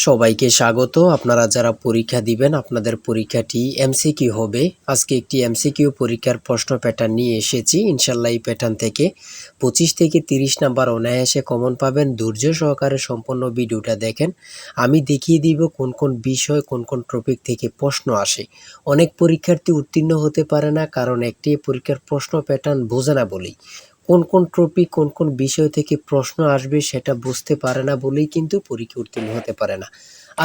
সবাইকে স্বাগত। আপনারা যারা পরীক্ষা দিবেন আপনাদের পরীক্ষাটি এমসিকিউ হবে। আজকে একটি এমসিকিউ পরীক্ষার প্রশ্ন প্যাটার্ন নিয়ে এসেছি। ইনশাল্লাহ এই প্যাটার্ন থেকে 25 থেকে 30 নাম্বার অনায়াসে কমন পাবেন। ধৈর্য সহকারে সম্পূর্ণ ভিডিওটা দেখেন। আমি দেখিয়ে দিব কোন কোন বিষয় কোন কোন টপিক থেকে প্রশ্ন আসে। অনেক পরীক্ষার্থী উত্তীর্ণ হতে পারে না, কারণ একটি পরীক্ষার প্রশ্ন প্যাটার্ন বোঝে না বলেই। কোন কোন টপিক কোন কোন বিষয় থেকে প্রশ্ন আসবে সেটা বুঝতে পারে না বলেই কিন্তু পরীক্ষা উত্তীর্ণ হতে পারে না।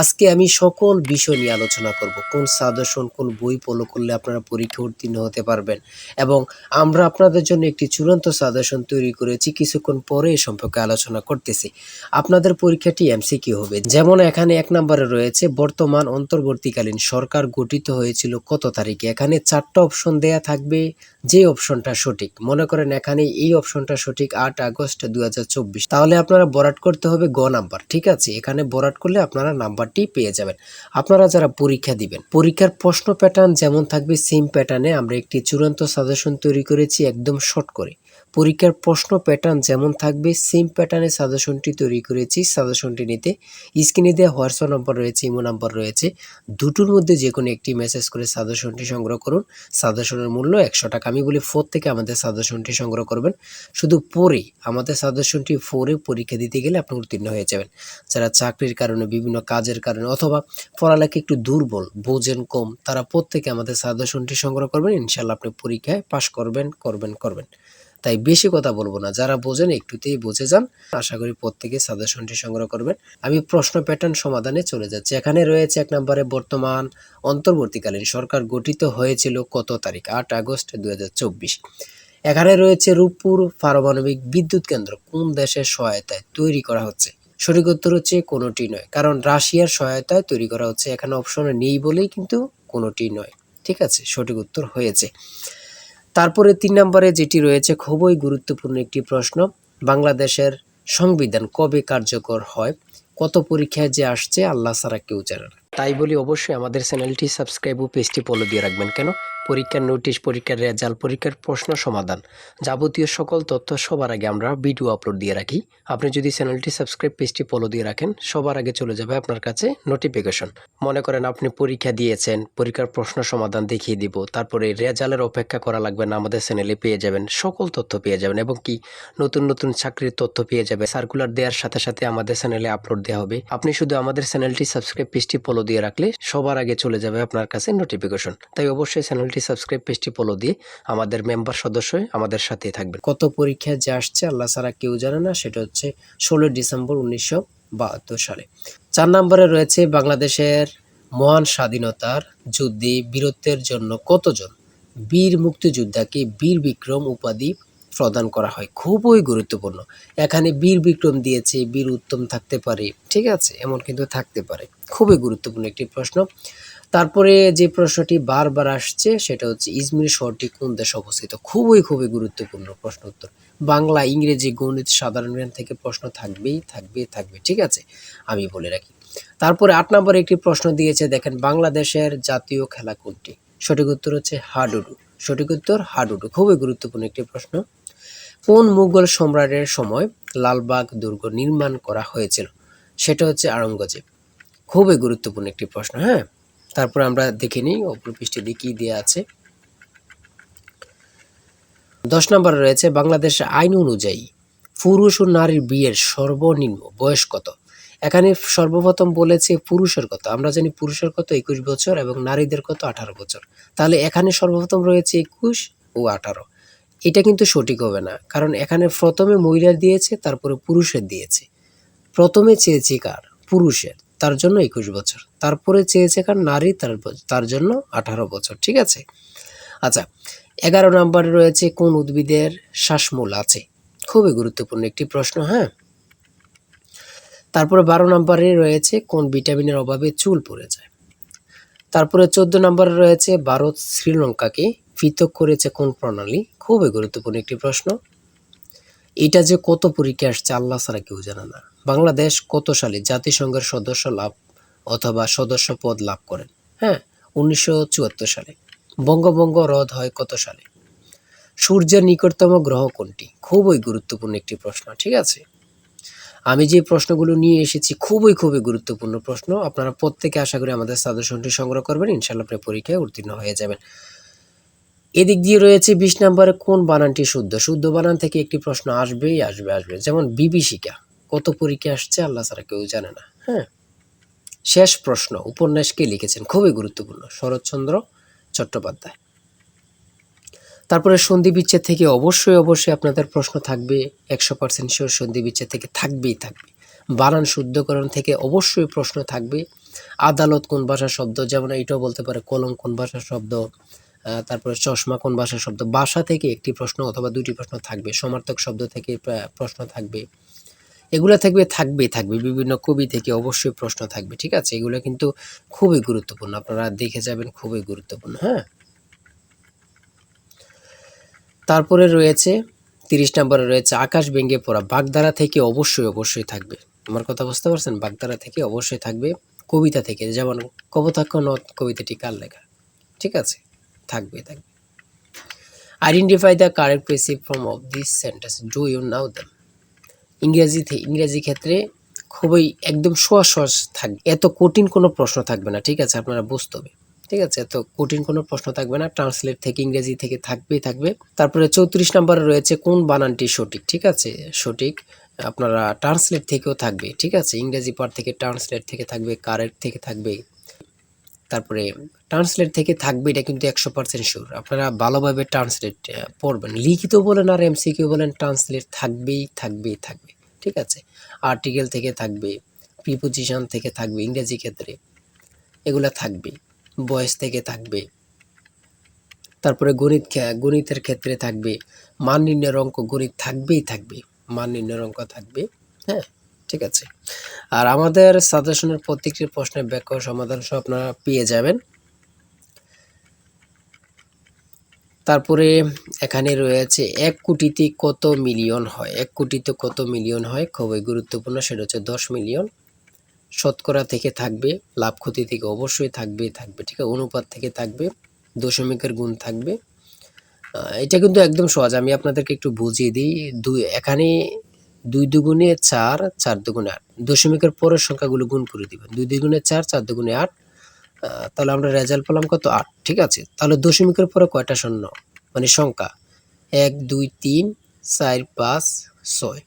আজকে আমি সকল বিষয় নিয়ে আলোচনা করব। কোন সাজেশন কোন বই ফলো করলে আপনারা পরীক্ষা উত্তীর্ণ হতে পারবেন, এবং আমরা আপনাদের জন্য একটি চূড়ান্ত সাজেশন তৈরি করেছি। কিছুক্ষণ পরে এ সম্পর্কে আলোচনা করতেছি। আপনাদের পরীক্ষাটি এমসিকিউ হবে। যেমন এখানে 1 নম্বরে রয়েছে বর্তমান অন্তর্বর্তীকালীন সরকার গঠিত হয়েছিল কত তারিখে। এখানে 4টা অপশন দেয়া থাকবে, যে অপশনটা সঠিক। মনে করেন এখানে এই অপশনটা সঠিক 8 আগস্ট 2024, তাহলে আপনারা বরাট করতে হবে গ নাম্বার। ঠিক আছে, এখানে বরাট করলে আপনারা নাম্বারটি পেয়ে যাবেন। আপনারা যারা পরীক্ষা দিবেন, পরীক্ষার প্রশ্ন প্যাটার্ন যেমন থাকবে সেম প্যাটার্নে আমরা একটি চূড়ান্ত সাজেশন তৈরি করেছি, একদম শর্ট করে। পরীক্ষার প্রশ্ন প্যাটার্ন যেমন থাকবে সেম প্যাটার্নে সাজেশনটি তৈরি করেছি। সাজেশনটি নিতে স্ক্রিনে দেওয়া হোয়াটসঅ্যাপ নাম্বার রয়েছে, ইমো নাম্বার রয়েছে, দুটোর মধ্যে যে কোনো একটি মেসেজ করে সাজেশনটি সংগ্রহ করুন। সাজেশনের মূল্য 100 টাকা। আমি বলি 4 থেকে আমাদের সাজেশনটি সংগ্রহ করবেন। শুধু পড়ে আমাদের সাজেশনটি পড়ে পরীক্ষা দিতে গেলে আপনি উত্তীর্ণ হয়ে যাবেন। যারা চাকরির কারণে, বিভিন্ন কাজের কারণে, অথবা পড়ালেখা একটু দুর্বল, বোঝেন কম, তারা প্রত্যেকে আমাদের সাজেশনটি সংগ্রহ করবেন। ইনশাল্লাহ আপনি পরীক্ষায় পাশ করবেন। তাই বেশি কথা বলবো না, যারা বোঝেন একটুতেই বুঝে যান। আশা করি প্রত্যেকে সাজেশনটি সংগ্রহ করবেন। আমি প্রশ্ন প্যাটার্ন সমাধানে চলে যাচ্ছি। এখানে রয়েছে 1 নম্বরে বর্তমান অন্তর্বর্তীকালীন সরকার গঠিত হয়েছিল কত তারিখ, 8 আগস্ট 2024। এখানে রয়েছে রূপপুর পারমাণবিক বিদ্যুৎ কেন্দ্র কোন দেশের সহায়তায় তৈরি করা হচ্ছে। সঠিক উত্তর হচ্ছে কোনোটি নয়, কারণ রাশিয়ার সহায়তায় তৈরি করা হচ্ছে। এখানে অপশনে নেই বলেই কিন্তু কোনোটি নয়। ঠিক আছে, সঠিক উত্তর হয়েছে। তারপরে 3 নম্বরে যেটি রয়েছে খুবই গুরুত্বপূর্ণ একটি প্রশ্ন, বাংলাদেশের সংবিধান কবে কার্যকর হয়। কত পরীক্ষায় যে আসছে আল্লাহ ছাড়া কেউ জানে না। তাই বলি অবশ্যই আমাদের চ্যানেলটি সাবস্ক্রাইব ও পেজটি ফলো দিয়ে রাখবেন। কেন? পরীক্ষার নোটিশ, পরীক্ষার রেজাল্ট, পরীক্ষার প্রশ্ন সমাধান, যাবতীয় সকল তথ্য সবার আগে আমরা ভিডিও আপলোড দিয়ে রাখি। আপনি যদি চ্যানেলটি সাবস্ক্রাইব, পেজটি ফলো দিয়ে রাখেন, সবার আগে চলে যাবে আপনার কাছে নোটিফিকেশন। মনে করেন আপনি পরীক্ষা দিয়েছেন, পরীক্ষার প্রশ্ন সমাধান দেখিয়ে দিব, তারপরে রেজাল্টের অপেক্ষা করা লাগবে না, আমাদের চ্যানেলে পেয়ে যাবেন, সকল তথ্য পেয়ে যাবেন, এবং কি নতুন নতুন চাকরির তথ্য পেয়ে যাবে। সার্কুলার দেওয়ার সাথে সাথে আমাদের চ্যানেলে আপলোড দেওয়া হবে। আপনি শুধু আমাদের চ্যানেলটি সাবস্ক্রাইব, পেজটি ফলো দিয়ে রাখলে সবার আগে চলে যাবে আপনার কাছে নোটিফিকেশন। তাই অবশ্যই চ্যানেলটি সাবস্ক্রাইব, পেজটি ফলো দিয়ে আমাদের মেম্বার সদস্য হয়ে আমাদের সাথেই থাকবেন। কত পরীক্ষায় যে আসছে আল্লাহ ছাড়া কেউ জানে না, সেটা হচ্ছে 16 ডিসেম্বর 1972 সালে। 4 নম্বরে রয়েছে বাংলাদেশের মহান স্বাধীনতার যুদ্ধে বীরত্বের জন্য কতজন বীর মুক্তিযোদ্ধাকে বীর বিক্রম উপাধি প্রদান করা হয়। খুবই গুরুত্বপূর্ণ। এখানে বীর বিক্রম দিয়েছে, বীর উত্তম থাকতে পারে, ঠিক আছে, এমন কিন্তু থাকতে পারে। খুবই গুরুত্বপূর্ণ একটি প্রশ্ন। তারপরে যে প্রশ্নটি বারবার আসছে সেটা হচ্ছে ইজমির শহরটি কোন দেশে অবস্থিত। খুবই গুরুত্বপূর্ণ প্রশ্ন উত্তর। বাংলা, ইংরেজি, গণিত, সাধারণ জ্ঞান থেকে প্রশ্ন থাকবে। ঠিক আছে, আমি বলে রাখি। তারপরে 8 নম্বরে একটি প্রশ্ন দিয়েছে, দেখেন, বাংলাদেশের জাতীয় খেলা কোনটি। সঠিক উত্তর হচ্ছে হাডুডু। সঠিক উত্তর হাডুডু। খুবই গুরুত্বপূর্ণ একটি প্রশ্ন। কোন মুঘল সম্রাটের সময় লালবাগ দুর্গ নির্মাণ করা হয়েছিল। সেটা হচ্ছে আওরঙ্গজেব। খুবই গুরুত্বপূর্ণ একটি প্রশ্ন। হ্যাঁ, তারপর আমরা দেখে নিই অপর পৃষ্ঠে কি দেওয়া আছে। 10 নম্বরে রয়েছে বাংলাদেশ আইন অনুযায়ী পুরুষ ও নারীর বিয়ের সর্বনিম্ন বয়স কত। এখানে সর্বপ্রথম বলেছে পুরুষের কত, আমরা জানি পুরুষের কত 21 বছর এবং নারীদের কত 18 বছর। তাহলে এখানে সর্বপ্রথম রয়েছে 21 ও 18। এটা কিন্তু সঠিক হবে না, কারণ এখানে প্রথমে মহিলার দিয়েছে, তারপরে পুরুষের দিয়েছে। প্রথমে চেয়েছে কার, পুরুষের, তার জন্য 21 বছর। তারপরে চেয়েছে কার, নারী, তার জন্য 18 বছর। ঠিক আছে। আচ্ছা, 11 নম্বরে রয়েছে কোন উদ্ভিদের শ্বাসমূল আছে। খুবই গুরুত্বপূর্ণ একটি প্রশ্ন। হ্যাঁ, তারপরে 12 নম্বরে রয়েছে কোন ভিটামিনের অভাবে চুল পড়ে যায়। তারপরে 14 নম্বরে রয়েছে ভারত শ্রীলঙ্কাকে পৃথক করেছে কোন প্রণালী। খুবই গুরুত্বপূর্ণ একটি প্রশ্ন। এটা যে কত পরীক্ষা আসছে আল্লাহ ছাড়া কেউ জানে না। বাংলাদেশ কত সালে জাতিসংঘের সদস্য লাভ অথবা সদস্য পদ লাভ করেন। হ্যাঁ, 1974 সালে। বঙ্গভঙ্গ রদ হয় কত সালে। সূর্যের নিকটতম গ্রহ কোনটি। খুবই গুরুত্বপূর্ণ একটি প্রশ্ন। ঠিক আছে। আমি যে প্রশ্নগুলো নিয়ে এসেছি খুবই গুরুত্বপূর্ণ প্রশ্ন। আপনারা প্রত্যেকে আশা করি আমাদের সাজেশনটি সংগ্রহ করবেন। ইনশাআল্লাহ আপনি পরীক্ষায় উত্তীর্ণ হয়ে যাবেন। এদিক দিয়ে রয়েছে ২০ নম্বরে কোন বানানটি শুদ্ধ? শুদ্ধ বানান থেকে একটি প্রশ্ন আসবেই আসবে। যেমন বিভীষিকা কত পরীক্ষায় আসছে আল্লাহ ছাড়া কেউ জানে না। হ্যাঁ? শেষ প্রশ্ন উপন্যাস কে লিখেছেন? খুবই গুরুত্বপূর্ণ। শরৎচন্দ্র চট্টোপাধ্যায়। তারপরে সন্ধি বিচ্ছেদ থেকে অবশ্যই আপনাদের প্রশ্ন থাকবে। ১০০% শিওর সন্ধি বিচ্ছেদ থেকে থাকবেই থাকবে। বানান শুদ্ধকরণ থেকে অবশ্যই প্রশ্ন থাকবে। আদালত কোন ভাষার শব্দ? যেমন এইটাও বলতে পারে কলম কোন ভাষার শব্দ? তারপরে চশমা কোন ভাষার শব্দ? ভাষা থেকে একটি প্রশ্ন অথবা ২টি প্রশ্ন থাকবে। সমার্থক শব্দ থেকে প্রশ্ন থাকবে। এগুলা থাকবেই থাকবে। বিভিন্ন কবি থেকে অবশ্যই প্রশ্ন থাকবে। ঠিক আছে? এগুলো কিন্তু খুবই গুরুত্বপূর্ণ। আপনারা দেখে যাবেন, খুবই গুরুত্বপূর্ণ। হ্যাঁ? তারপরে রয়েছে ৩০ নম্বরে রয়েছে আকাশ ভেঙে পড়া। বাগধারা থেকে অবশ্যই থাকবে। আমার কথা বুঝতে পারছেন? বাগধারা থেকে অবশ্যই থাকবে। কবিতা থেকে যেমন কপোতাক্ষ নদ কবিতাটি কার লেখা? ঠিক আছে? থাকবে। Identify the correct passive form of this sentence. Do you know them? ইংরেজি ক্ষেত্রে খুবই একদম সহজ থাকবে। এত কঠিন কোনো প্রশ্ন থাকবে না। ঠিক আছে? আপনারা বুঝতে হবে। ঠিক আছে? এত কঠিন কোনো প্রশ্ন থাকবে না। ট্রান্সলেট থেকে ইংরেজি থেকে থাকবে। তারপরে ৩৪ নম্বরে রয়েছে কোন বানানটি সঠিক? ঠিক আছে? সঠিক। আপনারা ট্রান্সলেট থেকেও থাকবে। ঠিক আছে? ইংরেজি পার্ট থেকে ট্রান্সলেট থেকে থাকবে, কারেক্ট থেকে থাকবে। তারপরে ট্রান্সলেট থেকে থাকবে, এটা কিন্তু ১০০% শিওর। আপনারা ভালোভাবে ট্রান্সলেট পড়বেন। লিখিত বলেন আর এমসিকিউ বলেন, ট্রান্সলেট থাকবেই। ঠিক আছে? আর্টিকেল থেকে থাকবে, প্রিপোজিশন থেকে থাকবে ইংরেজি ক্ষেত্রে, এগুলা থাকবে। ভয়েস থেকে থাকবে। তারপরে গণিতের ক্ষেত্রে থাকবে। মান নির্ণয়ের অঙ্ক গণিত থাকবে। মান নির্ণয়ের অঙ্ক থাকবে। হ্যাঁ? ঠিক আছে? আর আমাদের সাজেশনের প্রত্যেকটি প্রশ্নের ব্যাখ্যা ও সমাধান সহ আপনারা পেয়ে যাবেন। তারপরে এখানে রয়েছে ১ কোটিতে কত মিলিয়ন হয়? ১ কোটিতে কত মিলিয়ন হয়? খুবই গুরুত্বপূর্ণ। সেটা হচ্ছে ১০ মিলিয়ন। শতকরা থেকে থাকবে, লাভ ক্ষতি থেকে অবশ্যই থাকবে। ঠিক আছে? অনুপাত থেকে থাকবে, দশমিকের গুণ থাকবে। এটা কিন্তু একদম সহজ। আমি আপনাদেরকে একটু বুঝিয়ে দিই। এখানে ২ দুগুণে ৪, ৪ দুগুণে ৮। দশমিকের পরের সংখ্যাগুলো গুণ করে দিবেন। ২ দুগুণে ৪, ৪ দুগুণে ৮। তাহলে আমরা রেজাল্ট পেলাম কত? ৮। ঠিক আছে? তাহলে দশমিকের পরে কয়টা শূন্য? মানে সংখ্যা ১, ২, ৩, ৪, ৫, ৬।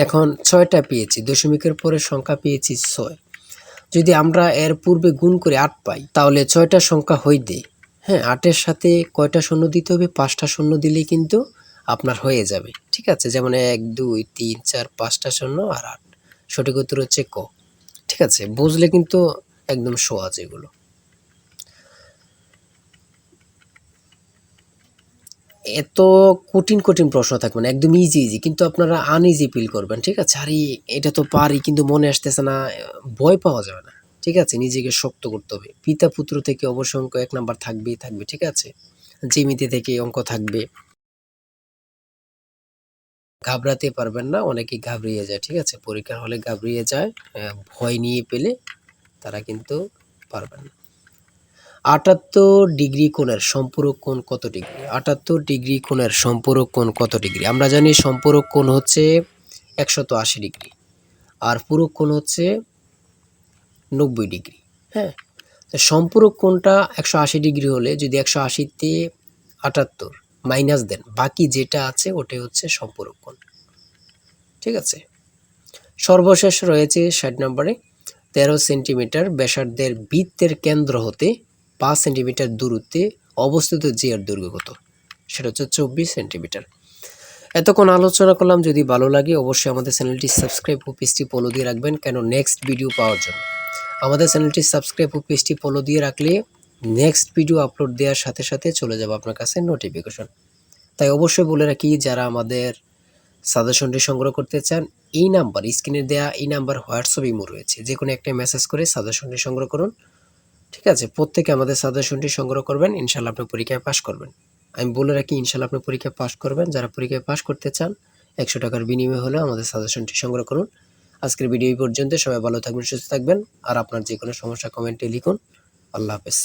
এখন ৬টা পেয়েছি। দশমিকের পরে সংখ্যা পেয়েছি ৬। যদি আমরা এর পূর্বে গুণ করে ৮ পাই, তাহলে ৬টা সংখ্যা হইতে, হ্যাঁ, ৮-এর সাথে কয়টা শূন্য দিতে হবে? ৫টা শূন্য দিলেই কিন্তু আপনার হয়ে যাবে। ঠিক আছে? যেমন ১, ২, ৩, ৪, ৫টা শূন্য আর ৮। সঠিক উত্তর হচ্ছে ক। ঠিক আছে? বুঝলে কিন্তু একদম সহজ এগুলো। এত কঠিন প্রশ্ন থাকবে না। একদম ইজি। কিন্তু আপনারা আনইজি ফিল করবেন। ঠিক আছে? আরে এটা তো পারি কিন্তু মনে আসতেছে না। ভয় পাওয়া যাবে না। ঠিক আছে? নিজেকে শক্ত করতে হবে। পিতা-পুত্র থেকে অবশ্যই অঙ্ক ১ নাম্বার থাকবেই থাকবে। ঠিক আছে? জ্যামিতি থেকে অঙ্ক থাকবে। ঘাবড়াতে পারবেন না। অনেকেই ঘাবড়িয়ে যায়। ঠিক আছে? পরীক্ষার হলে ঘাবড়িয়ে যায়। ভয় নিয়ে পেলে তারা কিন্তু পারবে না। ৭৮ ডিগ্রি কোণের সম্পূরক কোণ কত ডিগ্রি? ৭৮ ডিগ্রি কোণের সম্পূরক কোণ কত ডিগ্রি? আমরা জানি সম্পূরক কোণ হচ্ছে ১৮০ ডিগ্রি। আর পূরক কোণ হচ্ছে ৯০ ডিগ্রি। হ্যাঁ? তো সম্পূরক কোণটা ১৮০ ডিগ্রি হলে যদি ১৮০ তে ৭৮ মাইনাস দেন, বাকি যেটা আছে ওটাই হচ্ছে সম্পূরক কোণ। ঠিক আছে? সর্বশেষ রয়েছে ৬০ নম্বরে ১৩ সেন্টিমিটার ব্যাসার্ধের বৃত্তের কেন্দ্র হতে ৫ সেন্টিমিটার দূরত্বে অবস্থিত যে এর দৈর্ঘ্য কত? সেটা হচ্ছে ২৪ সেন্টিমিটার। এতক্ষণ আলোচনা করলাম। যদি ভালো লাগে অবশ্যই আমাদের চ্যানেলটি সাবস্ক্রাইব ও পেজটি ফলো দিয়ে রাখবেন, কেন নেক্সট ভিডিও পাওয়ার জন্য। আমাদের চ্যানেলটি সাবস্ক্রাইব ও পেজটি ফলো দিয়ে রাখলে নেক্সট ভিডিও আপলোড দেওয়ার সাথে চলে যাবে আপনার কাছে নোটিফিকেশন। তাই অবশ্যই বলে রাখি, যারা আমাদের সাজেশনটি সংগ্রহ করতে চান, এই নাম্বার স্ক্রিনে দেওয়া এই নাম্বার হোয়াটসঅ্যাপ ইমো রয়েছে, যে কোনো একটা মেসেজ করে সাজেশনটি সংগ্রহ করুন। ঠিক আছে? প্রত্যেকে আমাদের সাজেশনটি সংগ্রহ করবেন। ইনশাআল্লাহ আপনি পরীক্ষায় পাস করবেন। আমি বলে রাখি, ইনশাআল্লাহ আপনি পরীক্ষায় পাস করবেন। যারা পরীক্ষায় পাস করতে চান ১০০ টাকার বিনিময়ে হলেও আমাদের সাজেশনটি সংগ্রহ করুন। আজকের ভিডিও এই পর্যন্ত। সবাই ভালো থাকবেন, সুস্থ থাকবেন। আর আপনার যে কোনো সমস্যা কমেন্টে লিখুন। আল্লাহ হাফেজ।